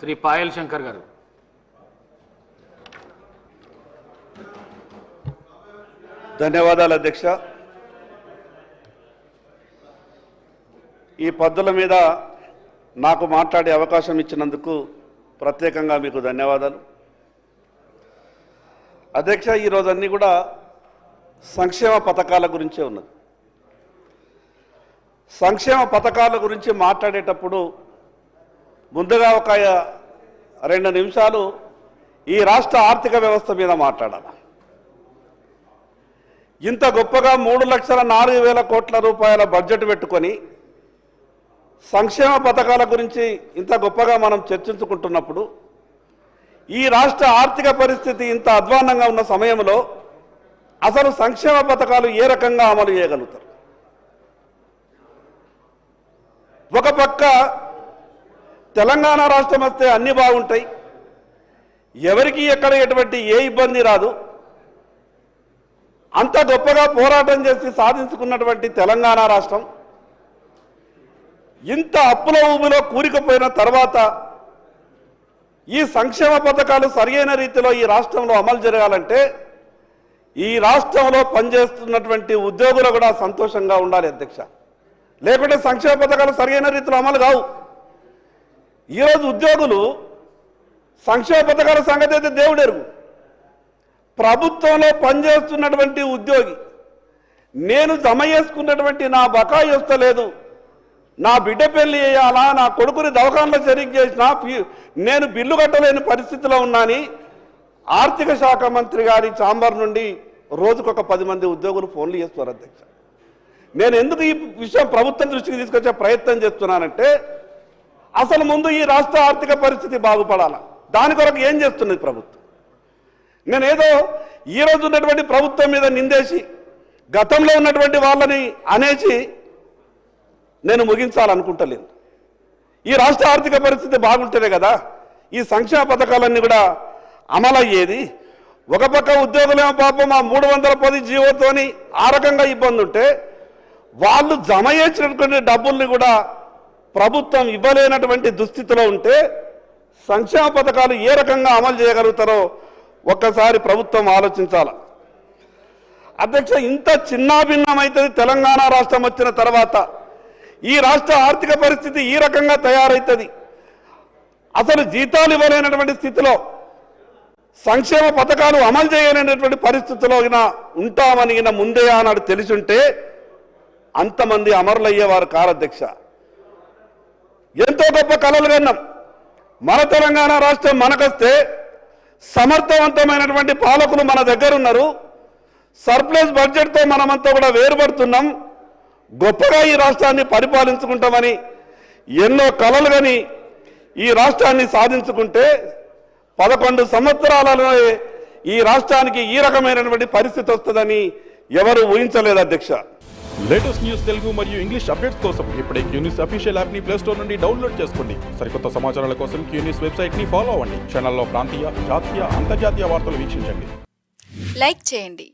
శ్రీ పాయల్ శంకర్ గారు. ధన్యవాదాలు అధ్యక్ష. ఈ పద్ధతుల మీద నాకు మాట్లాడే అవకాశం ఇచ్చినందుకు ప్రత్యేకంగా మీకు ధన్యవాదాలు అధ్యక్ష. ఈరోజు అన్నీ కూడా సంక్షేమ పథకాల గురించే ఉన్నది. సంక్షేమ పథకాల గురించి మాట్లాడేటప్పుడు ముందుగా ఒక 2 నిమిషాలు ఈ రాష్ట్ర ఆర్థిక వ్యవస్థ మీద మాట్లాడాలి. ఇంత గొప్పగా 3,04,000 కోట్ల రూపాయల బడ్జెట్ పెట్టుకొని సంక్షేమ పథకాల గురించి ఇంత గొప్పగా మనం చర్చించుకుంటున్నప్పుడు ఈ రాష్ట్ర ఆర్థిక పరిస్థితి ఇంత అధ్వాన్నంగా ఉన్న సమయంలో అసలు సంక్షేమ పథకాలు ఏ రకంగా అమలు చేయగలుగుతారు? ఒక పక్క తెలంగాణ రాష్ట్రం వస్తే అన్నీ బాగుంటాయి, ఎవరికి ఎక్కడ ఎటువంటి ఏ ఇబ్బంది రాదు, అంత గొప్పగా పోరాటం చేసి సాధించుకున్నటువంటి తెలంగాణ రాష్ట్రం ఇంత అప్పుల ఊబిలో కూరుకుపోయిన తర్వాత ఈ సంక్షేమ పథకాలు సరియైన రీతిలో ఈ రాష్ట్రంలో అమలు జరగాలంటే ఈ రాష్ట్రంలో పనిచేస్తున్నటువంటి ఉద్యోగులు కూడా సంతోషంగా ఉండాలి అధ్యక్ష. లేకుంటే సంక్షేమ పథకాలు సరియైన రీతిలో అమలు కావు. ఈరోజు ఉద్యోగులు సంక్షేమ పథకాల సంగతి అయితే దేవుడెరుగు. ప్రభుత్వంలో పనిచేస్తున్నటువంటి ఉద్యోగి నేను జమ చేసుకున్నటువంటి నా బకాయి వస్తలేదు, నా బిడ్డ పెళ్లి చేయాలా, నా కొడుకుని దవాఖానలో చేరిక చేసినా నేను బిల్లు కట్టలేని పరిస్థితిలో ఉన్నాని ఆర్థిక శాఖ మంత్రి గారి ఛాంబర్ నుండి రోజుకొక 10 మంది ఉద్యోగులు ఫోన్లు చేస్తున్నారు అధ్యక్ష. నేను ఎందుకు ఈ విషయం ప్రభుత్వం దృష్టికి తీసుకొచ్చే ప్రయత్నం చేస్తున్నానంటే అసలు ముందు ఈ రాష్ట్ర ఆర్థిక పరిస్థితి బాగుపడాలా, దాని కొరకు ఏం చేస్తున్నది ప్రభుత్వం? నేనేదో ఈరోజు ఉన్నటువంటి ప్రభుత్వం మీద నిందేసి గతంలో ఉన్నటువంటి వాళ్ళని అనేసి నేను ముగించాలనుకుంటలేను. ఈ రాష్ట్ర ఆర్థిక పరిస్థితి బాగుంటేనే కదా ఈ సంక్షేమ పథకాలన్నీ కూడా అమలయ్యేది. ఒక పక్క ఉద్యోగులేమో పాపం ఆ 310 జీవోతోని ఆ రకంగా ఇబ్బంది ఉంటే వాళ్ళు జమ చేసినటువంటి డబ్బుల్ని కూడా ప్రభుత్వం ఇవ్వలేనటువంటి దుస్థితిలో ఉంటే సంక్షేమ పథకాలు ఏ రకంగా అమలు చేయగలుగుతారో ఒక్కసారి ప్రభుత్వం ఆలోచించాలి అధ్యక్ష. ఇంత చిన్నాభిన్నమైతుంది తెలంగాణ రాష్ట్రం వచ్చిన తర్వాత ఈ రాష్ట్ర ఆర్థిక పరిస్థితి ఈ రకంగా తయారవుతుంది. అసలు జీతాలు ఇవ్వలేనటువంటి స్థితిలో సంక్షేమ పథకాలు అమలు చేయలేనటువంటి పరిస్థితిలో ఉంటామని ముందే ఆనాడు తెలిసుంటే అంతమంది అమరులయ్యేవారు కారు అధ్యక్ష. ఎంతో గొప్ప కలలు కన్నాం. మన తెలంగాణ రాష్ట్రం మనకొస్తే సమర్థవంతమైనటువంటి పాలకులు మన దగ్గర ఉన్నారు. సర్ప్లస్ బడ్జెట్తో మనమంతా కూడా వేరుపడుతున్నాం. గొప్పగా ఈ రాష్ట్రాన్ని పరిపాలించుకుంటామని ఎన్నో కలలు కానీ ఈ రాష్ట్రాన్ని సాధించుకుంటే 11 సంవత్సరాలలో ఈ రాష్ట్రానికి ఈ రకమైనటువంటి పరిస్థితి వస్తుందని ఎవరు ఊహించలేదు అధ్యక్ష. లేటెస్ట్ న్యూస్ తెలుగు మరియు ఇంగ్లీష్ అప్డేట్స్ కోసం ఇప్పుడే క్యూన్యూస్ అఫీషియల్ యాప్ ని ప్లే స్టోర్ నుండి డౌన్లోడ్ చేసుకోండి. సరికొత్త సమాచారాల కోసం క్యూన్యూస్ వెబ్సైట్ ని ఫాలో అవ్వండి. ఛానల్లో ప్రాంతీయ, జాతీయ, అంతర్జాతీయ వార్తలు వీక్షించండి. లైక్ చేయండి.